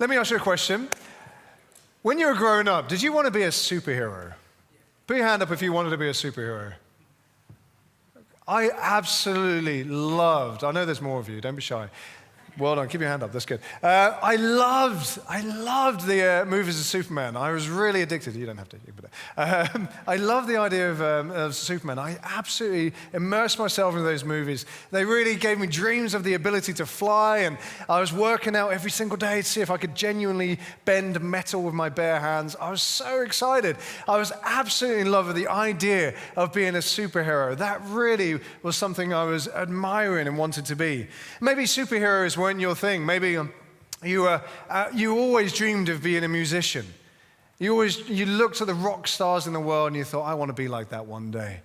Let me ask you a question. When you were growing up, did you want to be a superhero? Put your hand up if you wanted to be a superhero. I absolutely loved, I know there's more of you, don't be shy. Well done, keep your hand up, that's good. I loved the movies of Superman. I was really addicted. You don't have to. I love the idea of Superman. I absolutely immersed myself in those movies. They really gave me dreams of the ability to fly, and I was working out every single day to see if I could genuinely bend metal with my bare hands. I was so excited. I was absolutely in love with the idea of being a superhero. That really was something I was admiring and wanted to be. Maybe superheroes weren't your thing. Maybe you always dreamed of being a musician. You looked at the rock stars in the world and you thought, I want to be like that one day.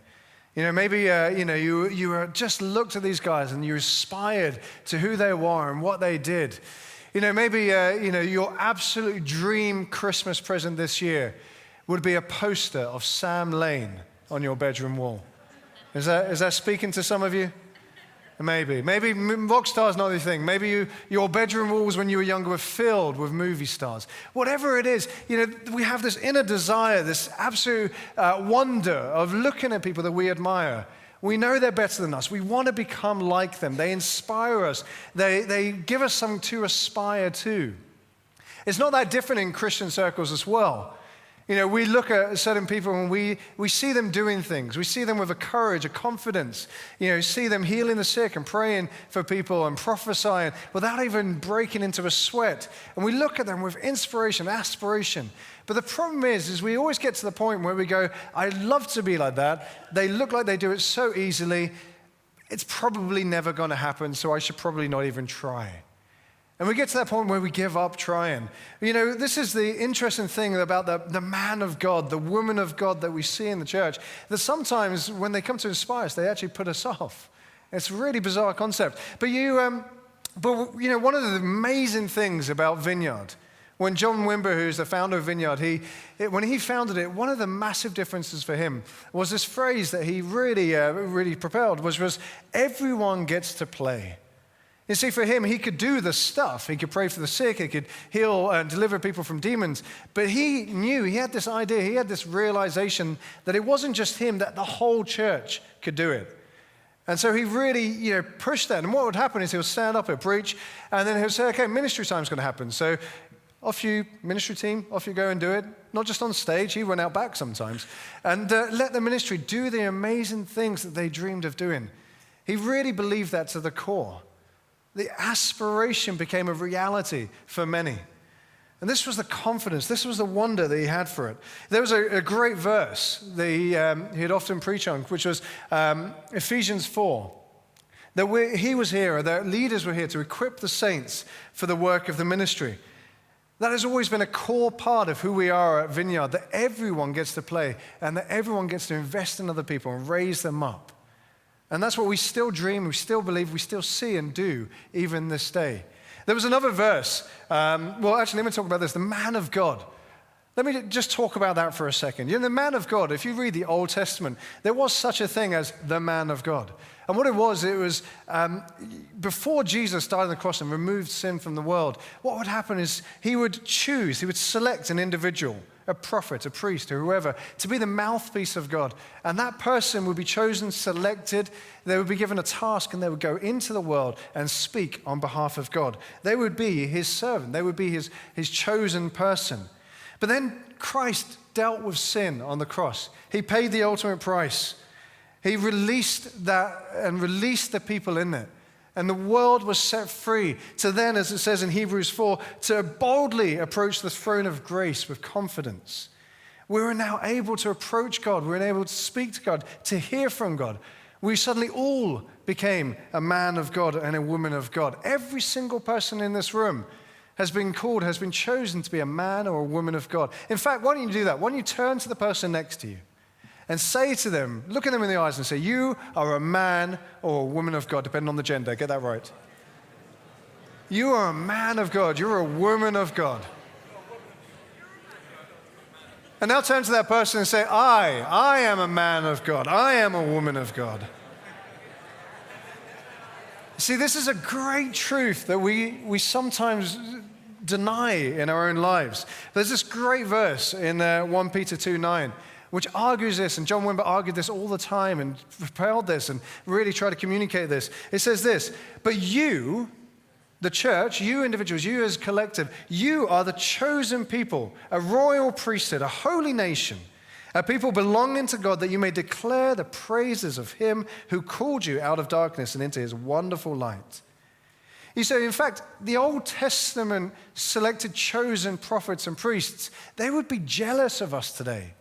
Maybe you just looked at these guys and you aspired to who they were and what they did. Maybe your absolute dream Christmas present this year would be a poster of Sam Lane on your bedroom wall. Is that speaking to some of you? Maybe rock stars not your thing. Maybe your bedroom walls when you were younger were filled with movie stars. Whatever it is, we have this inner desire, this absolute wonder of looking at people that we admire. We know they're better than us. We want to become like them. They inspire us. They give us something to aspire to. It's not that different in Christian circles as well. We look at certain people and we see them doing things. We see them with a courage, a confidence. See them healing the sick and praying for people and prophesying without even breaking into a sweat. And we look at them with inspiration, aspiration. But the problem is we always get to the point where we go, I'd love to be like that. They look like they do it so easily. It's probably never going to happen, so I should probably not even try. And we get to that point where we give up trying. This is the interesting thing about the man of God, the woman of God that we see in the church, that sometimes when they come to inspire us, they actually put us off. It's a really bizarre concept. But one of the amazing things about Vineyard, when John Wimber, who's the founder of Vineyard, when he founded it, one of the massive differences for him was this phrase that he really propelled, was everyone gets to play. You see, for him, he could do the stuff. He could pray for the sick. He could heal and deliver people from demons. But he knew, he had this idea, he had this realization that it wasn't just him, that the whole church could do it. And so he really, pushed that. And what would happen is he'll stand up, he'll preach, and then he'll say, okay, ministry time's going to happen. So off you, ministry team, off you go and do it. Not just on stage, he went out back sometimes. And let the ministry do the amazing things that they dreamed of doing. He really believed that to the core. The aspiration became a reality for many. And this was the confidence, this was the wonder that he had for it. There was a great verse that he'd often preach on, which was Ephesians 4. That he was here, that leaders were here to equip the saints for the work of the ministry. That has always been a core part of who we are at Vineyard, that everyone gets to play and that everyone gets to invest in other people and raise them up. And that's what we still dream, we still believe, we still see and do even this day. There was another verse. Let me talk about this. The man of God. Let me just talk about that for a second. The man of God, if you read the Old Testament, there was such a thing as the man of God. And what it was before Jesus died on the cross and removed sin from the world, what would happen is he would select an individual, a prophet, a priest, or whoever, to be the mouthpiece of God. And that person would be chosen, selected, they would be given a task, and they would go into the world and speak on behalf of God. They would be his servant. They would be his chosen person. But then Christ dealt with sin on the cross. He paid the ultimate price. He released that and released the people in it. And the world was set free to then, as it says in Hebrews 4, to boldly approach the throne of grace with confidence. We were now able to approach God. We were able to speak to God, to hear from God. We suddenly all became a man of God and a woman of God. Every single person in this room has been called, has been chosen to be a man or a woman of God. In fact, why don't you do that? Why don't you turn to the person next to you and say to them, look at them in the eyes and say, you are a man or a woman of God, depending on the gender. Get that right. You are a man of God. You're a woman of God. And now turn to that person and say, I am a man of God. I am a woman of God. See, this is a great truth that we sometimes deny in our own lives. There's this great verse in 1 Peter 2:9, which argues this, and John Wimber argued this all the time and propelled this and really tried to communicate this. It says this, but you, the church, you individuals, you as a collective, you are the chosen people, a royal priesthood, a holy nation, a people belonging to God, that you may declare the praises of him who called you out of darkness and into his wonderful light. You say, in fact, the Old Testament selected chosen prophets and priests, they would be jealous of us today.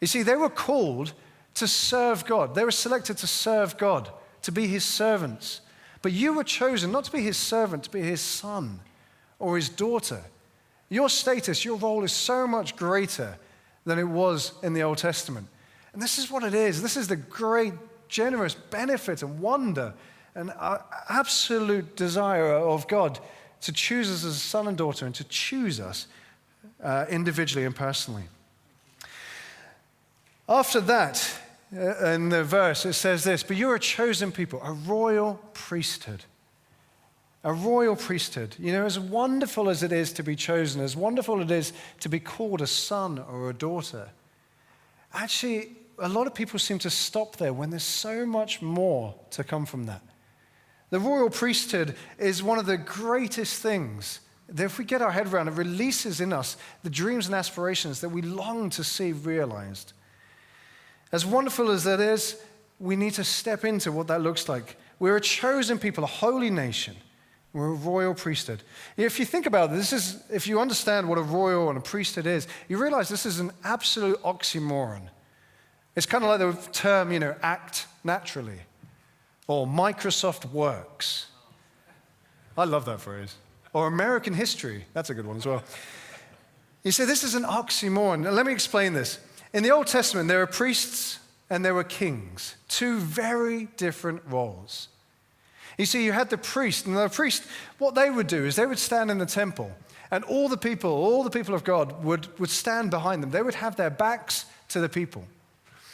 You see, they were called to serve God. They were selected to serve God, to be his servants. But you were chosen not to be his servant, to be his son or his daughter. Your status, your role is so much greater than it was in the Old Testament. And this is what it is. This is the great, generous benefit and wonder and absolute desire of God to choose us as a son and daughter and to choose us individually and personally. After that, in the verse, it says this, but you're a chosen people, a royal priesthood. A royal priesthood. You know, as wonderful as it is to be chosen, as wonderful it is to be called a son or a daughter, actually, a lot of people seem to stop there when there's so much more to come from that. The royal priesthood is one of the greatest things that if we get our head around, it releases in us the dreams and aspirations that we long to see realized. As wonderful as that is, we need to step into what that looks like. We're a chosen people, a holy nation. We're a royal priesthood. If you think about it, if you understand what a royal and a priesthood is, you realize this is an absolute oxymoron. It's kind of like the term, act naturally, or Microsoft works. I love that phrase. Or American history. That's a good one as well. You say this is an oxymoron. Now, let me explain this. In the Old Testament, there were priests and there were kings, two very different roles. You see, you had the priest, and the priest, what they would do is they would stand in the temple, and all the people of God would stand behind them. They would have their backs to the people.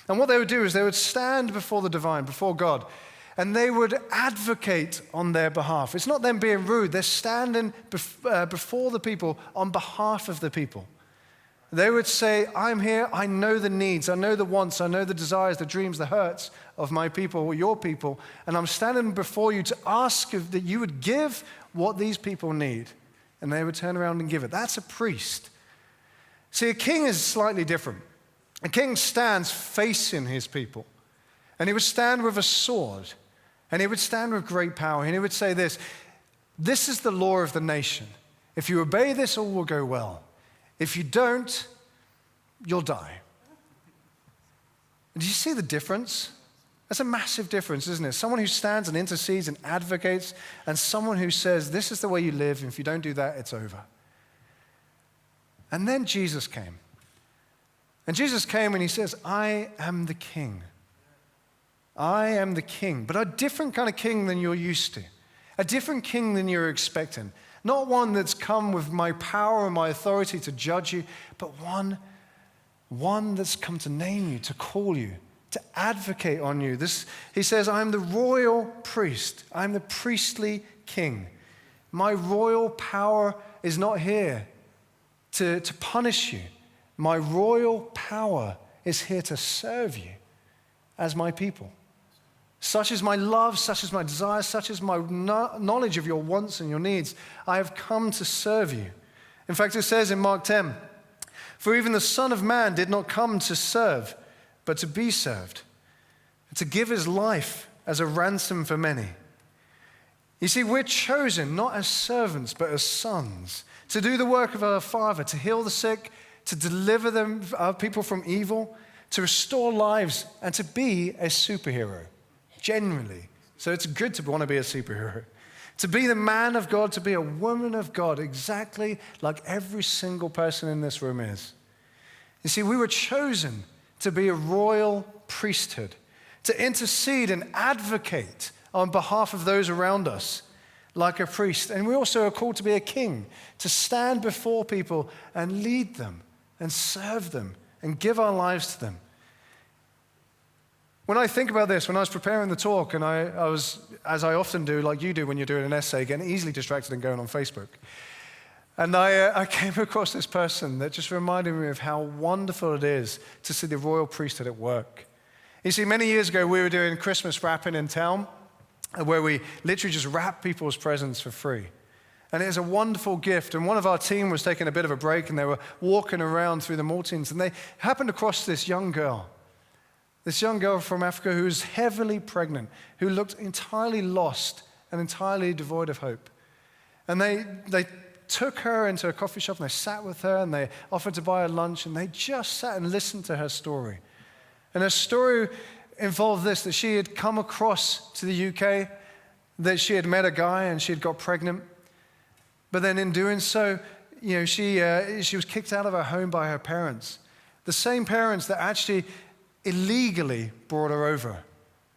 And what they would do is they would stand before the divine, before God, and they would advocate on their behalf. It's not them being rude. They're standing before the people on behalf of the people. They would say, I'm here, I know the needs, I know the wants, I know the desires, the dreams, the hurts of my people or your people, and I'm standing before you to ask that you would give what these people need. And they would turn around and give it. That's a priest. See, a king is slightly different. A king stands facing his people, and he would stand with a sword, and he would stand with great power, and he would say this is the law of the nation. If you obey this, all will go well. If you don't, you'll die. Do you see the difference? That's a massive difference, isn't it? Someone who stands and intercedes and advocates, and someone who says, this is the way you live, and if you don't do that, it's over. And then Jesus came. And Jesus came and he says, I am the king. I am the king, but a different kind of king than you're used to. A different king than you're expecting. Not one that's come with my power and my authority to judge you, but one that's come to name you, to call you, to advocate on you. He says, I'm the royal priest. I'm the priestly king. My royal power is not here to punish you. My royal power is here to serve you as my people. Such is my love, such is my desire, such is my knowledge of your wants and your needs. I have come to serve you. In fact, it says in Mark 10, for even the Son of Man did not come to serve, but to be served, to give his life as a ransom for many. You see, we're chosen not as servants, but as sons, to do the work of our Father, to heal the sick, to deliver them, people from evil, to restore lives, and to be a superhero. Generally. So it's good to want to be a superhero. To be the man of God, to be a woman of God, exactly like every single person in this room is. You see, we were chosen to be a royal priesthood, to intercede and advocate on behalf of those around us, like a priest. And we also are called to be a king, to stand before people and lead them and serve them and give our lives to them. When I think about this, when I was preparing the talk, and I was, as I often do, like you do when you're doing an essay, getting easily distracted and going on Facebook, And I came across this person that just reminded me of how wonderful it is to see the Royal Priesthood at work. You see, many years ago, we were doing Christmas wrapping in town, where we literally just wrap people's presents for free. And it is a wonderful gift. And one of our team was taking a bit of a break, and they were walking around through the Maltings, and they happened across this young girl from Africa who was heavily pregnant, who looked entirely lost and entirely devoid of hope. And they took her into a coffee shop, and they sat with her, and they offered to buy her lunch, and they just sat and listened to her story. And her story involved this, that she had come across to the UK, that she had met a guy and she had got pregnant. But then in doing so, she was kicked out of her home by her parents. The same parents that actually illegally brought her over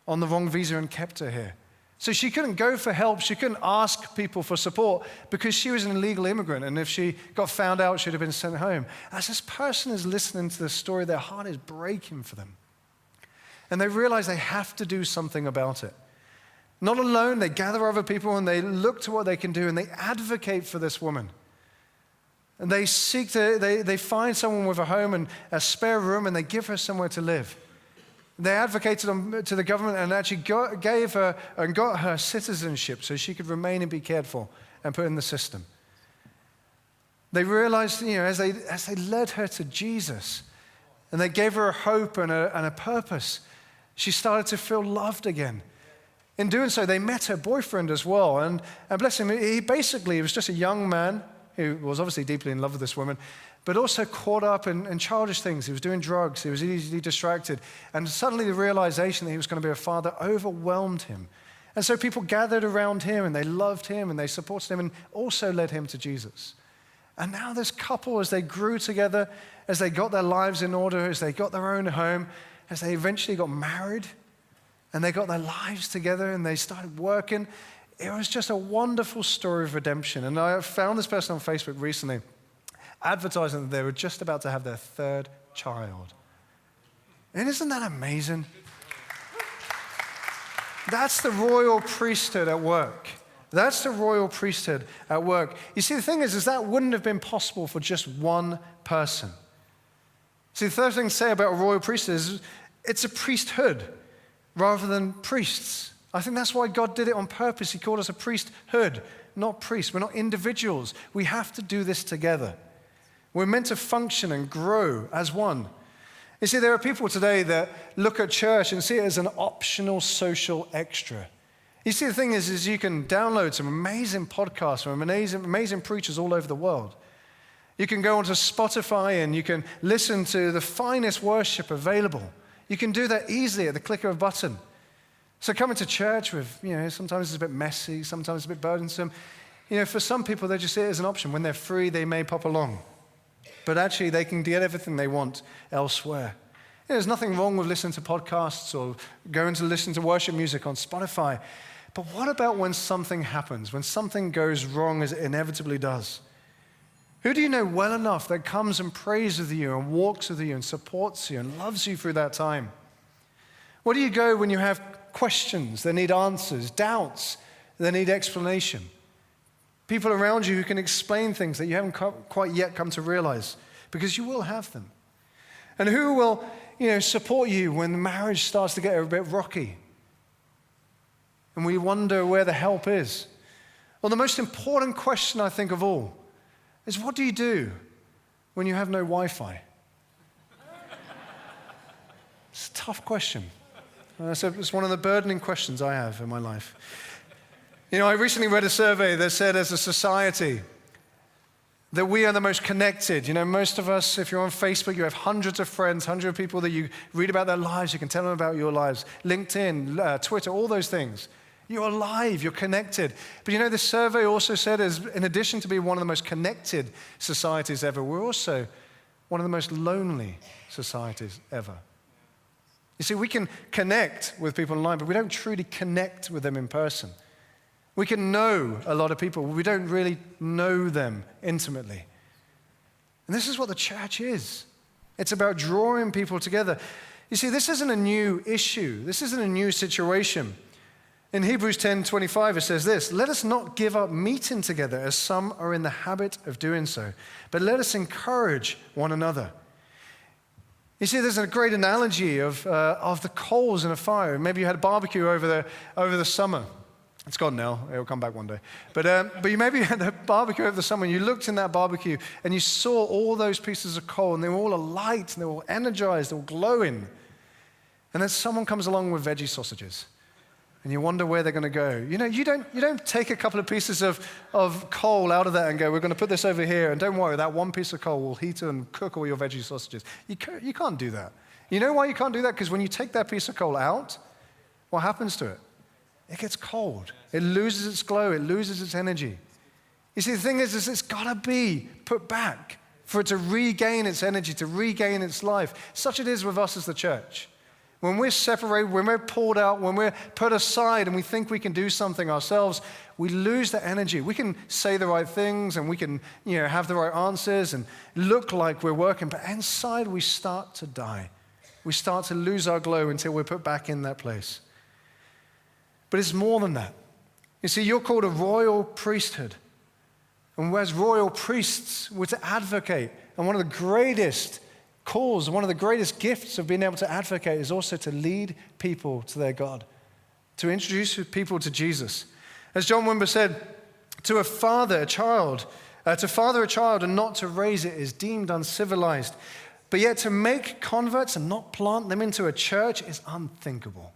on the wrong visa and kept her here. So she couldn't go for help. She couldn't ask people for support because she was an illegal immigrant. And if she got found out, she'd have been sent home. As this person is listening to this story, their heart is breaking for them. And they realize they have to do something about it. Not alone, they gather other people and they look to what they can do and they advocate for this woman. And they they find someone with a home and a spare room and they give her somewhere to live. They advocated to the government and actually gave her and got her citizenship so she could remain and be cared for and put in the system. They realized, as they led her to Jesus and they gave her a hope and a purpose, she started to feel loved again. In doing so, they met her boyfriend as well. And bless him, he was just a young man who was obviously deeply in love with this woman, but also caught up in childish things. He was doing drugs. He was easily distracted. And suddenly the realization that he was going to be a father overwhelmed him. And so people gathered around him and they loved him and they supported him and also led him to Jesus. And now this couple, as they grew together, as they got their lives in order, as they got their own home, as they eventually got married, and they got their lives together and they started working. It was just a wonderful story of redemption. And I found this person on Facebook recently advertising that they were just about to have their third child. And isn't that amazing? That's the Royal Priesthood at work. That's the Royal Priesthood at work. You see, the thing is that wouldn't have been possible for just one person. See, the third thing to say about a Royal Priesthood is it's a priesthood rather than priests. I think that's why God did it on purpose. He called us a priesthood, not priests. We're not individuals. We have to do this together. We're meant to function and grow as one. You see, there are people today that look at church and see it as an optional social extra. You see, the thing is you can download some amazing podcasts from amazing preachers all over the world. You can go onto Spotify and you can listen to the finest worship available. You can do that easily at the click of a button. So coming to church with, sometimes it's a bit messy, sometimes it's a bit burdensome. For some people, they just see it as an option. When they're free, they may pop along. But actually, they can get everything they want elsewhere. There's nothing wrong with listening to podcasts or going to listen to worship music on Spotify. But what about when something happens, when something goes wrong as it inevitably does? Who do you know well enough that comes and prays with you and walks with you and supports you and loves you through that time? Where do you go when you have questions that need answers, doubts that need explanation? People around you who can explain things that you haven't quite yet come to realize, because you will have them. And who will, support you when the marriage starts to get a bit rocky? And we wonder where the help is. Well, the most important question, I think, of all is, what do you do when you have no Wi-Fi? It's a tough question. It's one of the burdening questions I have in my life. I recently read a survey that said, as a society, that we are the most connected. Most of us, if you're on Facebook, you have hundreds of friends, hundreds of people that you read about their lives, you can tell them about your lives. LinkedIn, Twitter, all those things. You're alive, you're connected. But this survey also said, in addition to being one of the most connected societies ever, we're also one of the most lonely societies ever. You see, we can connect with people online, but we don't truly connect with them in person. We can know a lot of people, but we don't really know them intimately. And this is what the church is. It's about drawing people together. You see, this isn't a new issue. This isn't a new situation. In Hebrews 10:25, it says this, "Let us not give up meeting together as some are in the habit of doing so, but let us encourage one another." You see, there's a great analogy of the coals in a fire. Maybe you had a barbecue over the summer. It's gone now. It'll come back one day. But maybe you had a barbecue over the summer, and you looked in that barbecue, and you saw all those pieces of coal, and they were all alight, and they were all energized, they were glowing. And then someone comes along with veggie sausages. And you wonder where they're going to go. You know, you don't take a couple of pieces of coal out of that and go, we're going to put this over here, and don't worry, that one piece of coal will heat and cook all your veggie sausages. You can't do that. You know why you can't do that? Because when you take that piece of coal out, what happens to it? It gets cold. It loses its glow. It loses its energy. You see, the thing is it's got to be put back for it to regain its energy, to regain its life. Such it is with us as the church. When we're separated, when we're pulled out, when we're put aside and we think we can do something ourselves, we lose the energy. We can say the right things and we can, have the right answers and look like we're working, but inside we start to die. We start to lose our glow until we're put back in that place. But it's more than that. You see, you're called a royal priesthood. And as royal priests, we're to advocate. And one of the greatest calls, one of the greatest gifts of being able to advocate is also to lead people to their God, to introduce people to Jesus. As John Wimber said, to father a child and not to raise it is deemed uncivilized. But yet to make converts and not plant them into a church is unthinkable.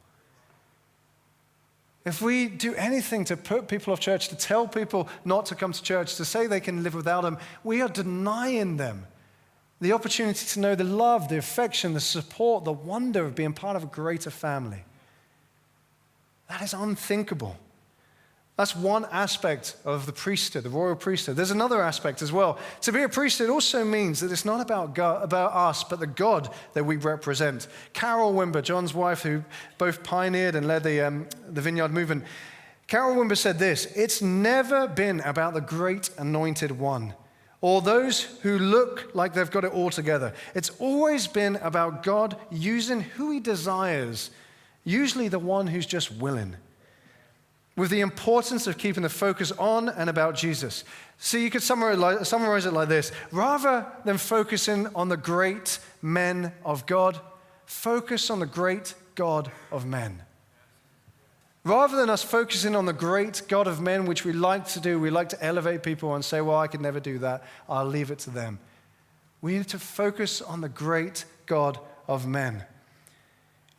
If we do anything to put people off church, to tell people not to come to church, to say they can live without them, we are denying them the opportunity to know the love, the affection, the support, the wonder of being part of a greater family. That is unthinkable. That's one aspect of the priesthood, the royal priesthood. There's another aspect as well. To be a priesthood also means that it's not about us, but the God that we represent. Carol Wimber, John's wife, who both pioneered and led the Vineyard movement, Carol Wimber said this, "It's never been about the great anointed one, or those who look like they've got it all together. It's always been about God using who he desires, usually the one who's just willing, with the importance of keeping the focus on and about Jesus." So you could summarize it like this. Rather than focusing on the great men of God, focus on the great God of men. Rather than us focusing on the great God of men, which we like to do, we like to elevate people and say, well, I could never do that, I'll leave it to them. We need to focus on the great God of men.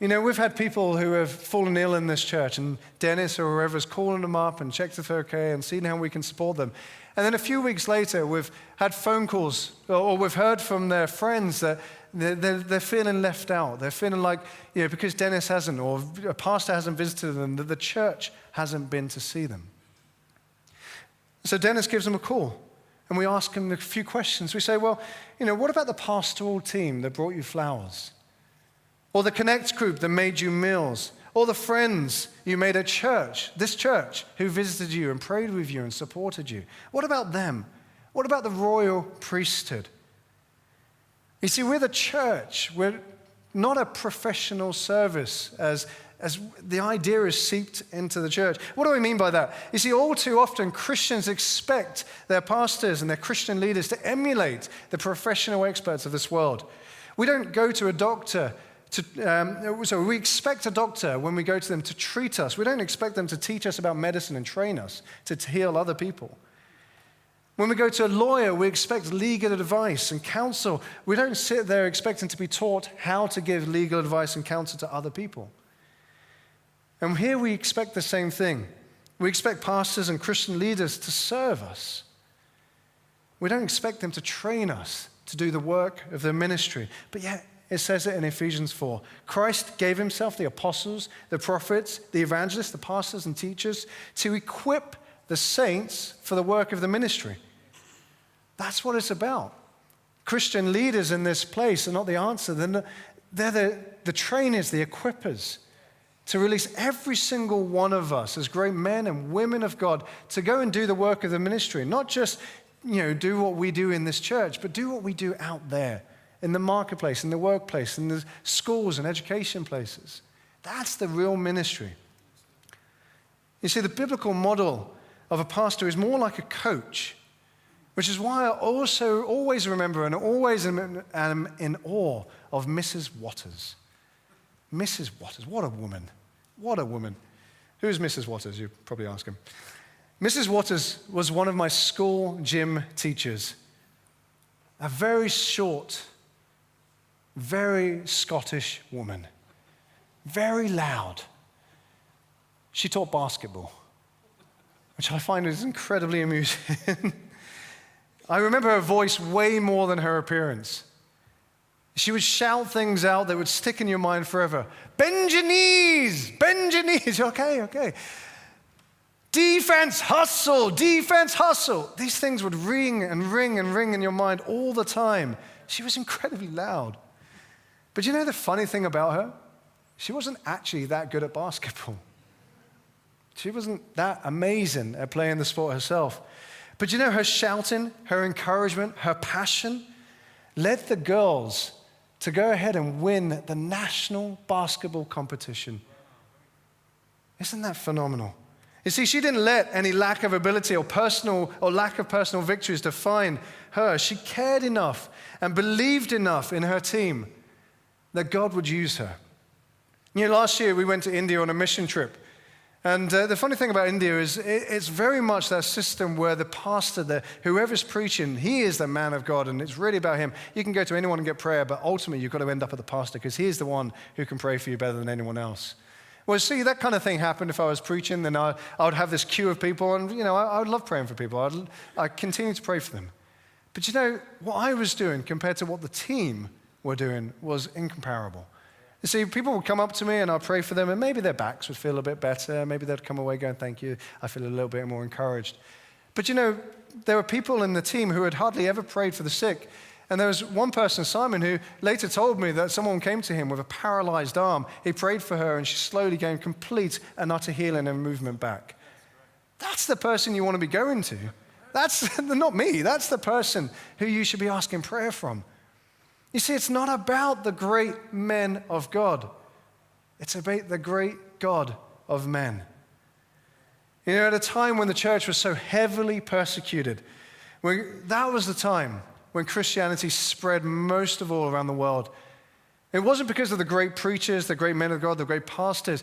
We've had people who have fallen ill in this church, and Dennis or whoever's calling them up and checked if they're okay and seen how we can support them. And then a few weeks later, we've had phone calls, or we've heard from their friends that they're feeling left out. They're feeling like, because Dennis hasn't, or a pastor hasn't visited them, that the church hasn't been to see them. So Dennis gives them a call, and we ask him a few questions. We say, well, what about the pastoral team that brought you flowers? Or the Connect group that made you meals? Or the friends you made at church, this church, who visited you and prayed with you and supported you? What about them? What about the royal priesthood? You see, we're the church. We're not a professional service as the idea is seeped into the church. What do I mean by that? You see, all too often Christians expect their pastors and their Christian leaders to emulate the professional experts of this world. We don't go to a doctor so we expect a doctor when we go to them to treat us. We don't expect them to teach us about medicine and train us to heal other people. When we go to a lawyer, we expect legal advice and counsel. We don't sit there expecting to be taught how to give legal advice and counsel to other people. And here we expect the same thing. We expect pastors and Christian leaders to serve us. We don't expect them to train us to do the work of their ministry. But yet, it says it in Ephesians 4. Christ gave himself the apostles, the prophets, the evangelists, the pastors and teachers to equip the saints for the work of the ministry. That's what it's about. Christian leaders in this place are not the answer. They're the trainers, the equippers, to release every single one of us as great men and women of God to go and do the work of the ministry. Not just, do what we do in this church, but do what we do out there, in the marketplace, in the workplace, in the schools and education places. That's the real ministry. You see, the biblical model of a pastor is more like a coach, which is why I also always remember and always am in awe of Mrs. Waters. Mrs. Waters, what a woman. What a woman. Who's Mrs. Waters? You probably ask him. Mrs. Waters was one of my school gym teachers. A very short, very Scottish woman. Very loud. She taught basketball, which I find is incredibly amusing. I remember her voice way more than her appearance. She would shout things out that would stick in your mind forever. Bend your knees, bend your knees. Okay. Defense, hustle, defense, hustle. These things would ring and ring and ring in your mind all the time. She was incredibly loud. But you know the funny thing about her? She wasn't actually that good at basketball. She wasn't that amazing at playing the sport herself. But you know, her shouting, her encouragement, her passion led the girls to go ahead and win the national basketball competition. Isn't that phenomenal? You see, she didn't let any lack of ability or lack of personal victories define her. She cared enough and believed enough in her team that God would use her. You know, last year we went to India on a mission trip. And the funny thing about India is it's very much that system where the pastor, whoever's preaching, he is the man of God, and it's really about him. You can go to anyone and get prayer, but ultimately you've got to end up at the pastor because he is the one who can pray for you better than anyone else. Well, see, that kind of thing happened if I was preaching, then I would have this queue of people, and, you know, I would love praying for people. I'd continue to pray for them. But, you know, what I was doing compared to what the team were doing was incomparable. You see, people would come up to me and I'd pray for them, and maybe their backs would feel a bit better. Maybe they'd come away going, thank you. I feel a little bit more encouraged. But, you know, there were people in the team who had hardly ever prayed for the sick. And there was one person, Simon, who later told me that someone came to him with a paralyzed arm. He prayed for her, and she slowly gained complete and utter healing and movement back. That's the person you want to be going to. That's not me. That's the person who you should be asking prayer from. You see, it's not about the great men of God. It's about the great God of men. You know, at a time when the church was so heavily persecuted, that was the time when Christianity spread most of all around the world. It wasn't because of the great preachers, the great men of God, the great pastors.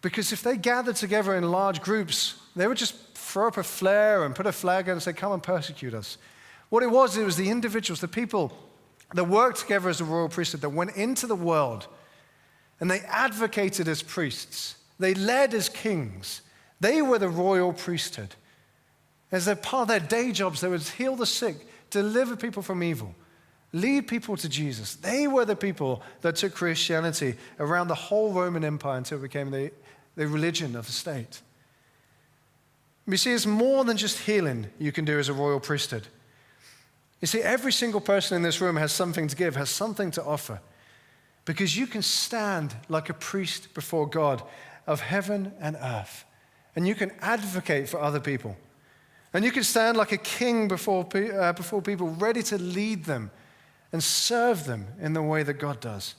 Because if they gathered together in large groups, they would just throw up a flare and put a flag and say, come and persecute us. What it was the individuals, the people that worked together as a royal priesthood, that went into the world, and they advocated as priests. They led as kings. They were the royal priesthood. As a part of their day jobs, they would heal the sick, deliver people from evil, lead people to Jesus. They were the people that took Christianity around the whole Roman Empire until it became the religion of the state. You see, it's more than just healing you can do as a royal priesthood. You see, every single person in this room has something to give, has something to offer. Because you can stand like a priest before God of heaven and earth. And you can advocate for other people. And you can stand like a king before people, ready to lead them and serve them in the way that God does.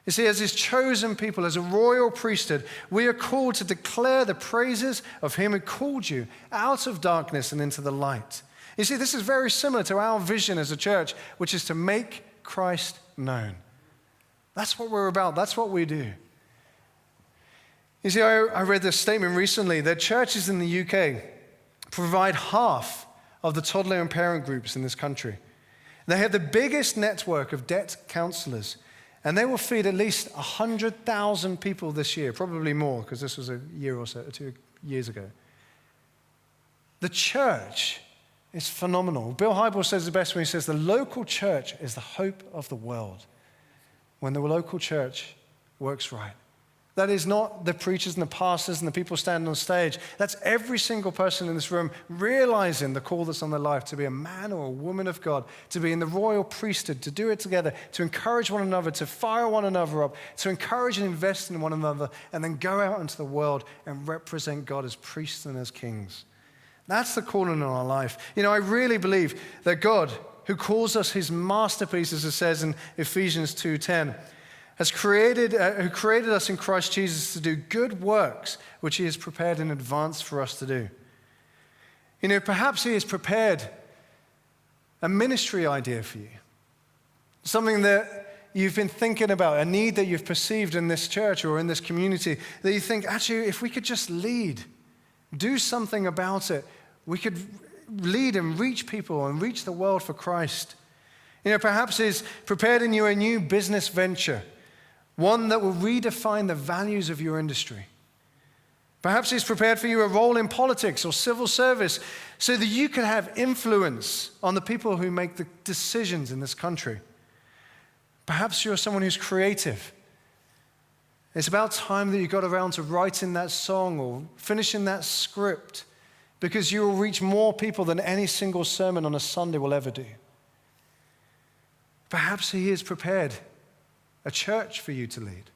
You see, as his chosen people, as a royal priesthood, we are called to declare the praises of him who called you out of darkness and into the light. You see, this is very similar to our vision as a church, which is to make Christ known. That's what we're about. That's what we do. You see, I read this statement recently that churches in the UK provide half of the toddler and parent groups in this country. They have the biggest network of debt counselors, and they will feed at least 100,000 people this year, probably more, because this was a year or so, 2 years ago. The church is phenomenal. Bill Hybels says it best when he says the local church is the hope of the world. When the local church works right. That is not the preachers and the pastors and the people standing on stage. That's every single person in this room realizing the call that's on their life to be a man or a woman of God, to be in the royal priesthood, to do it together, to encourage one another, to fire one another up, to encourage and invest in one another, and then go out into the world and represent God as priests and as kings. That's the calling in our life. You know, I really believe that God, who calls us his masterpiece, as it says in Ephesians 2:10, who created us in Christ Jesus to do good works, which he has prepared in advance for us to do. You know, perhaps he has prepared a ministry idea for you, something that you've been thinking about, a need that you've perceived in this church or in this community, that you think, actually, if we could just lead, do something about it, we could lead and reach people and reach the world for Christ. You know, perhaps he's prepared in you a new business venture, one that will redefine the values of your industry. Perhaps he's prepared for you a role in politics or civil service so that you can have influence on the people who make the decisions in this country. Perhaps you're someone who's creative. It's about time that you got around to writing that song or finishing that script, because you will reach more people than any single sermon on a Sunday will ever do. Perhaps he has prepared a church for you to lead.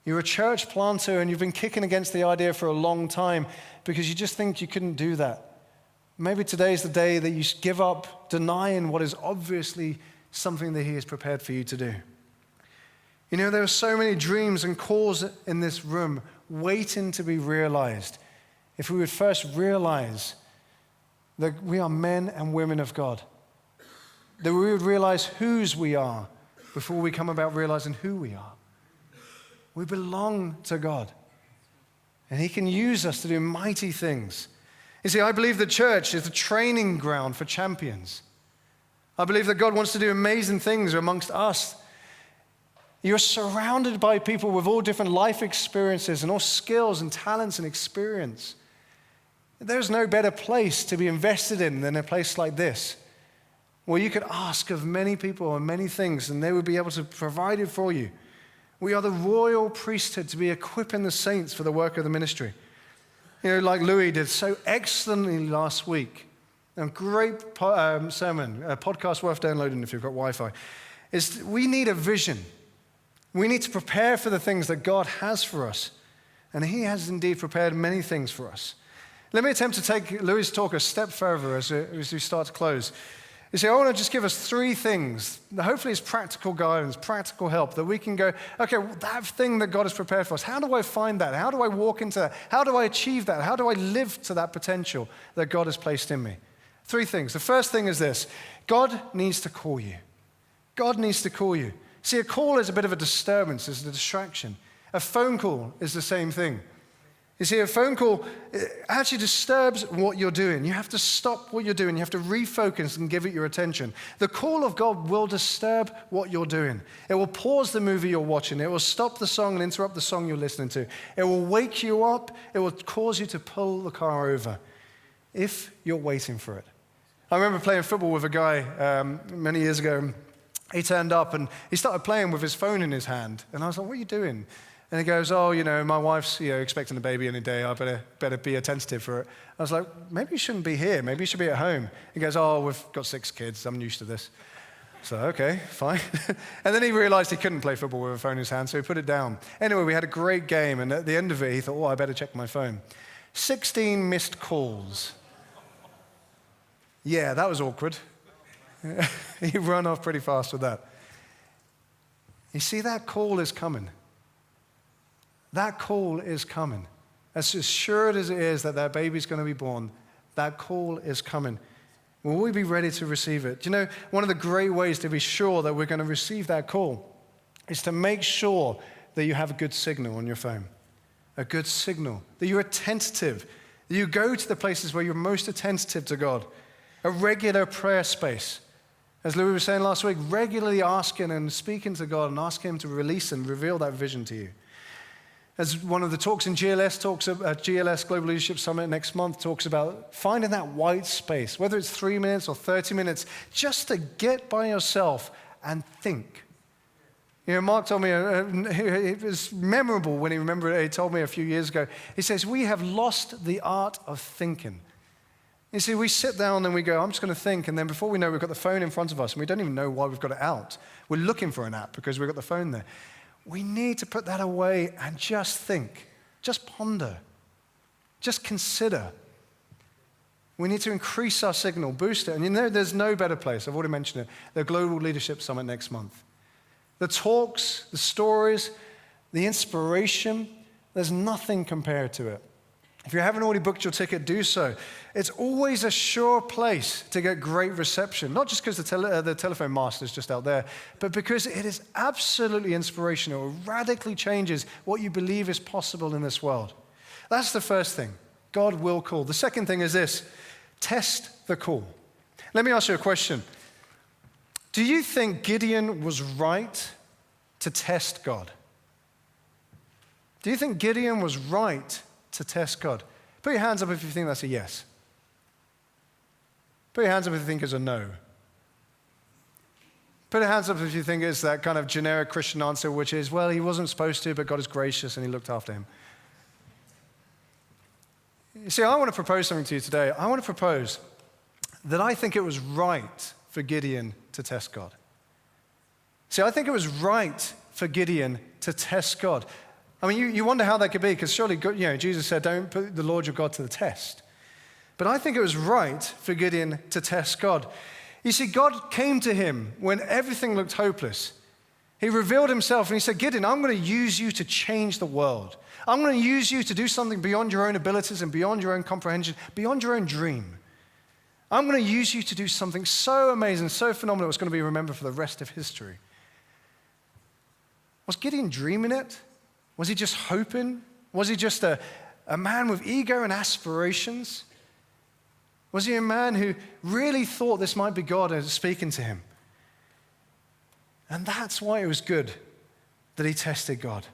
You're a church planter and you've been kicking against the idea for a long time because you just think you couldn't do that. Maybe today's the day that you give up denying what is obviously something that he has prepared for you to do. You know, there are so many dreams and calls in this room waiting to be realized. If we would first realize that we are men and women of God, that we would realize whose we are before we come about realizing who we are. We belong to God, and he can use us to do mighty things. You see, I believe the church is the training ground for champions. I believe that God wants to do amazing things amongst us. You're surrounded by people with all different life experiences and all skills and talents and experience. There's no better place to be invested in than a place like this, where you could ask of many people and many things, and they would be able to provide it for you. We are the Royal Priesthood to be equipping the saints for the work of the ministry. You know, like Louis did so excellently last week. A great sermon, a podcast worth downloading if you've got Wi-Fi. Is we need a vision. We need to prepare for the things that God has for us. And he has indeed prepared many things for us. Let me attempt to take Louis' talk a step further as we start to close. You see, I want to just give us 3 things. Hopefully it's practical guidance, practical help, that we can go, okay, that thing that God has prepared for us, how do I find that? How do I walk into that? How do I achieve that? How do I live to that potential that God has placed in me? 3 things. The first thing is this: God needs to call you. God needs to call you. See, a call is a bit of a disturbance, it's a distraction. A phone call is the same thing. You see, a phone call actually disturbs what you're doing. You have to stop what you're doing. You have to refocus and give it your attention. The call of God will disturb what you're doing. It will pause the movie you're watching. It will stop the song and interrupt the song you're listening to. It will wake you up. It will cause you to pull the car over if you're waiting for it. I remember playing football with a guy many years ago. He turned up and he started playing with his phone in his hand. And I was like, what are you doing? And he goes, oh, you know, my wife's expecting a baby any day. I better be attentive for it. I was like, maybe you shouldn't be here. Maybe you should be at home. He goes, oh, we've got 6 kids. I'm used to this. So, okay, fine. And then he realized he couldn't play football with a phone in his hand, so he put it down. Anyway, we had a great game. And at the end of it, he thought, oh, I better check my phone. 16 missed calls. Yeah, that was awkward. He ran off pretty fast with that. You see, that call is coming. That call is coming. As sure as it is that that baby's going to be born, that call is coming. Will we be ready to receive it? Do you know, one of the great ways to be sure that we're going to receive that call is to make sure that you have a good signal on your phone. A good signal. That you're attentive. That you go to the places where you're most attentive to God. A regular prayer space. As Louis was saying last week, regularly asking and speaking to God and asking him to release and reveal that vision to you. As one of the talks in GLS Global Leadership Summit next month talks about finding that white space, whether it's 3 minutes or 30 minutes, just to get by yourself and think. You know, Mark told me, it was memorable when he told me a few years ago. He says, we have lost the art of thinking. You see, we sit down and we go, I'm just going to think, and then before we know, we've got the phone in front of us, and we don't even know why we've got it out. We're looking for an app because we've got the phone there. We need to put that away and just think, just ponder, just consider. We need to increase our signal, boost it. And you know, there's no better place. I've already mentioned it, the Global Leadership Summit next month. The talks, the stories, the inspiration, there's nothing compared to it. If you haven't already booked your ticket, do so. It's always a sure place to get great reception, not just because the telephone mast is just out there, but because it is absolutely inspirational. It radically changes what you believe is possible in this world. That's the first thing. God will call. The second thing is this: test the call. Let me ask you a question. Do you think Gideon was right to test God? Do you think Gideon was right to test God? Put your hands up if you think that's a yes. Put your hands up if you think it's a no. Put your hands up if you think it's that kind of generic Christian answer, which is, well, he wasn't supposed to, but God is gracious and he looked after him. You see, I want to propose something to you today. I want to propose that I think it was right for Gideon to test God. See, I think it was right for Gideon to test God. I mean, you wonder how that could be, because surely, Jesus said, don't put the Lord your God to the test. But I think it was right for Gideon to test God. You see, God came to him when everything looked hopeless. He revealed himself and he said, Gideon, I'm going to use you to change the world. I'm going to use you to do something beyond your own abilities and beyond your own comprehension, beyond your own dream. I'm going to use you to do something so amazing, so phenomenal, it's going to be remembered for the rest of history. Was Gideon dreaming it? Was he just hoping? Was he just a man with ego and aspirations? Was he a man who really thought this might be God speaking to him? And that's why it was good that he tested God.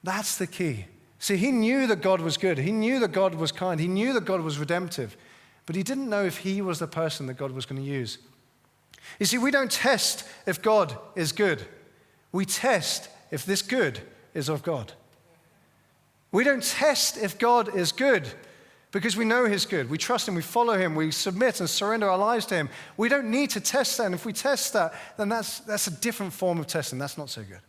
That's the key. See, he knew that God was good. He knew that God was kind. He knew that God was redemptive. But he didn't know if he was the person that God was going to use. You see, we don't test if God is good. We test if this good is of God. We don't test if God is good because we know he's good. We trust him, we follow him, we submit and surrender our lives to him. We don't need to test that. And if we test that, then that's a different form of testing. That's not so good.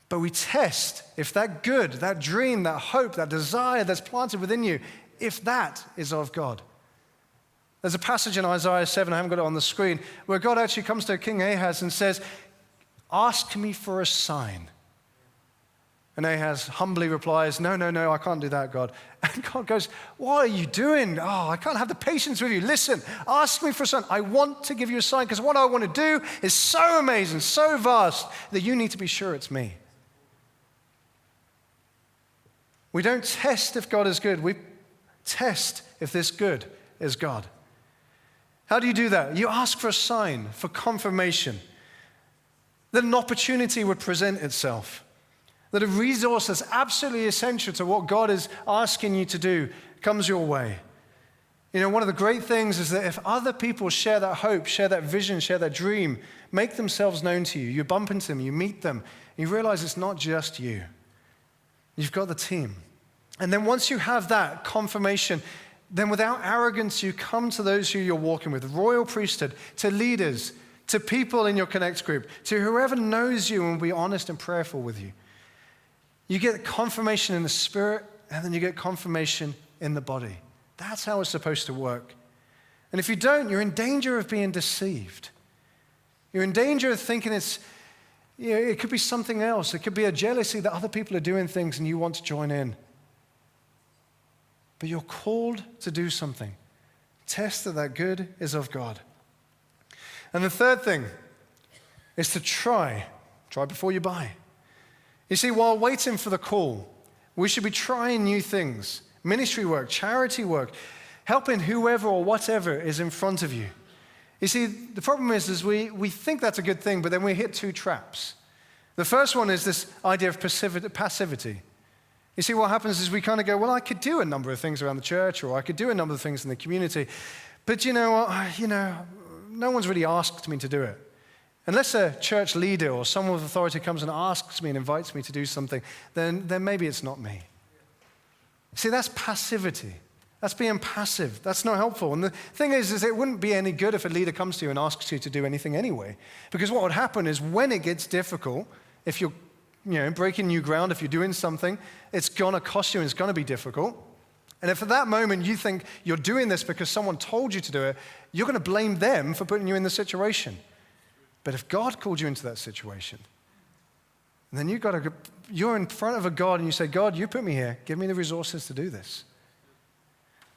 But we test if that good, that dream, that hope, that desire that's planted within you, if that is of God. There's a passage in Isaiah 7, I haven't got it on the screen, where God actually comes to King Ahaz and says, ask me for a sign. And Ahaz humbly replies, no, I can't do that, God. And God goes, what are you doing? Oh, I can't have the patience with you. Listen, ask me for a sign. I want to give you a sign because what I want to do is so amazing, so vast that you need to be sure it's me. We don't test if God is good. We test if this good is God. How do you do that? You ask for a sign, for confirmation, that an opportunity would present itself, that a resource that's absolutely essential to what God is asking you to do comes your way. You know, one of the great things is that if other people share that hope, share that vision, share that dream, make themselves known to you, you bump into them, you meet them, and you realize it's not just you. You've got the team. And then once you have that confirmation, then without arrogance, you come to those who you're walking with, Royal Priesthood, to leaders, to people in your Connect group, to whoever knows you and will be honest and prayerful with you. You get confirmation in the spirit, and then you get confirmation in the body. That's how it's supposed to work. And if you don't, you're in danger of being deceived. You're in danger of thinking it could be something else. It could be a jealousy that other people are doing things and you want to join in. But you're called to do something. Test that good is of God. And the third thing is to try. Try before you buy. You see, while waiting for the call, we should be trying new things. Ministry work, charity work, helping whoever or whatever is in front of you. You see, the problem is we think that's a good thing, but then we hit two traps. The first one is this idea of passivity. You see, what happens is we kind of go, well, I could do a number of things around the church, or I could do a number of things in the community, but you know what, no one's really asked me to do it. Unless a church leader or someone with authority comes and asks me and invites me to do something, then maybe it's not me. See, that's passivity. That's being passive. That's not helpful. And the thing is it wouldn't be any good if a leader comes to you and asks you to do anything anyway. Because what would happen is when it gets difficult, if you're breaking new ground, if you're doing something, it's going to cost you and it's going to be difficult. And if at that moment you think you're doing this because someone told you to do it, you're going to blame them for putting you in the situation. But if God called you into that situation, then you're in front of a God and you say, God, you put me here. Give me the resources to do this.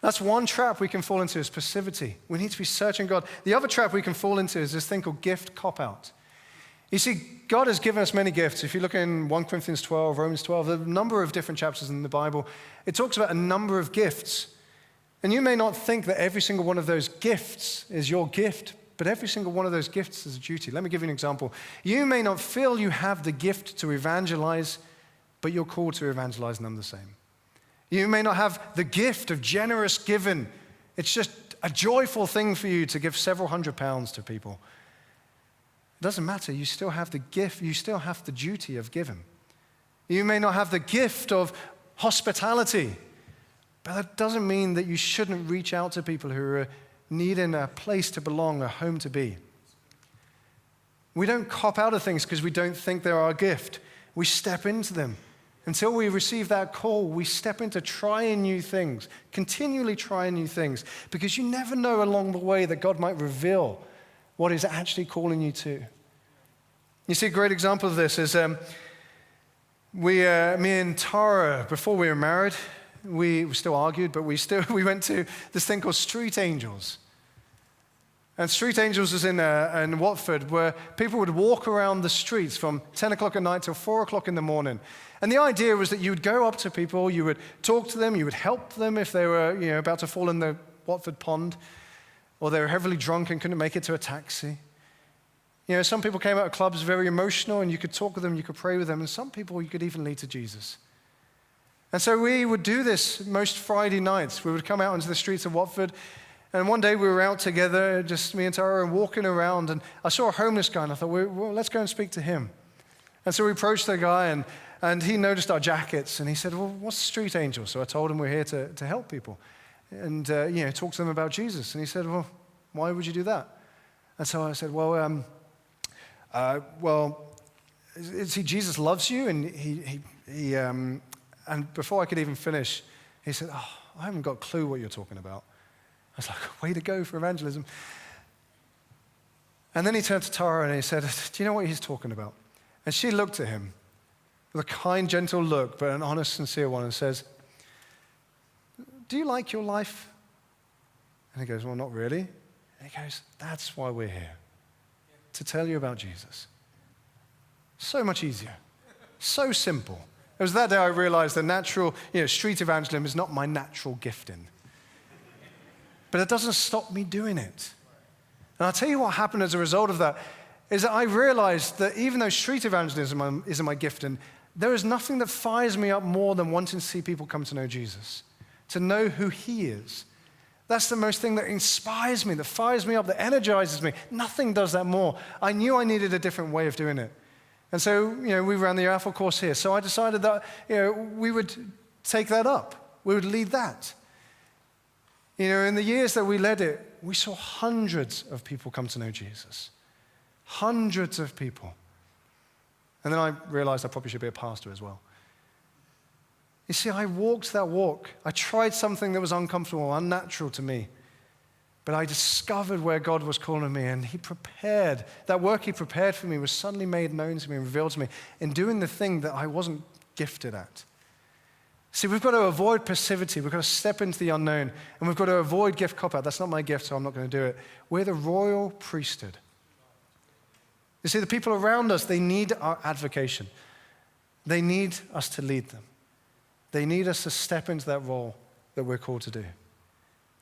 That's one trap we can fall into is passivity. We need to be searching God. The other trap we can fall into is this thing called gift cop-out. You see, God has given us many gifts. If you look in 1 Corinthians 12, Romans 12, a number of different chapters in the Bible, it talks about a number of gifts. And you may not think that every single one of those gifts is your gift, but every single one of those gifts is a duty. Let me give you an example. You may not feel you have the gift to evangelize, but you're called to evangelize none the same. You may not have the gift of generous giving. It's just a joyful thing for you to give several £100s to people. It doesn't matter. You still have the gift. You still have the duty of giving. You may not have the gift of hospitality, but that doesn't mean that you shouldn't reach out to people who are needing a place to belong, a home to be. We don't cop out of things because we don't think they're our gift. We step into them. Until we receive that call, we step into trying new things, continually trying new things, because you never know along the way that God might reveal what He's actually calling you to. You see, a great example of this is me and Tara, before we were married, we still argued, but we went to this thing called Street Angels. And Street Angels is in Watford, where people would walk around the streets from 10 o'clock at night till 4 o'clock in the morning. And the idea was that you would go up to people, you would talk to them, you would help them if they were about to fall in the Watford pond, or they were heavily drunk and couldn't make it to a taxi. Some people came out of clubs very emotional, and you could talk with them, you could pray with them, and some people you could even lead to Jesus. And so we would do this most Friday nights. We would come out into the streets of Watford, and one day we were out together, just me and Tara, and walking around, and I saw a homeless guy, and I thought, well, let's go and speak to him. And so we approached the guy, and he noticed our jackets, and he said, well, what's Street Angel? So I told him we're here to help people and talk to them about Jesus. And he said, well, why would you do that? And so I said, well, see, Jesus loves you, and he and before I could even finish, he said, oh, I haven't got a clue what you're talking about. I was like, way to go for evangelism. And then he turned to Tara and he said, do you know what he's talking about? And she looked at him with a kind, gentle look, but an honest, sincere one, and says, do you like your life? And he goes, well, not really. And he goes, that's why we're here, to tell you about Jesus. So much easier, so simple. It was that day I realized that natural, street evangelism is not my natural gifting. But it doesn't stop me doing it. And I'll tell you what happened as a result of that, is that I realized that even though street evangelism isn't my gifting, there is nothing that fires me up more than wanting to see people come to know Jesus, to know who He is. That's the most thing that inspires me, that fires me up, that energizes me. Nothing does that more. I knew I needed a different way of doing it. And so, we ran the Alpha course here. So I decided that, we would take that up. We would lead that. In the years that we led it, we saw hundreds of people come to know Jesus. Hundreds of people. And then I realized I probably should be a pastor as well. You see, I walked that walk. I tried something that was uncomfortable, unnatural to me. But I discovered where God was calling me, and He prepared. That work He prepared for me was suddenly made known to me and revealed to me in doing the thing that I wasn't gifted at. See, we've got to avoid passivity. We've got to step into the unknown, and we've got to avoid gift cop-out. That's not my gift, so I'm not going to do it. We're the Royal Priesthood. You see, the people around us, they need our advocation. They need us to lead them. They need us to step into that role that we're called to do.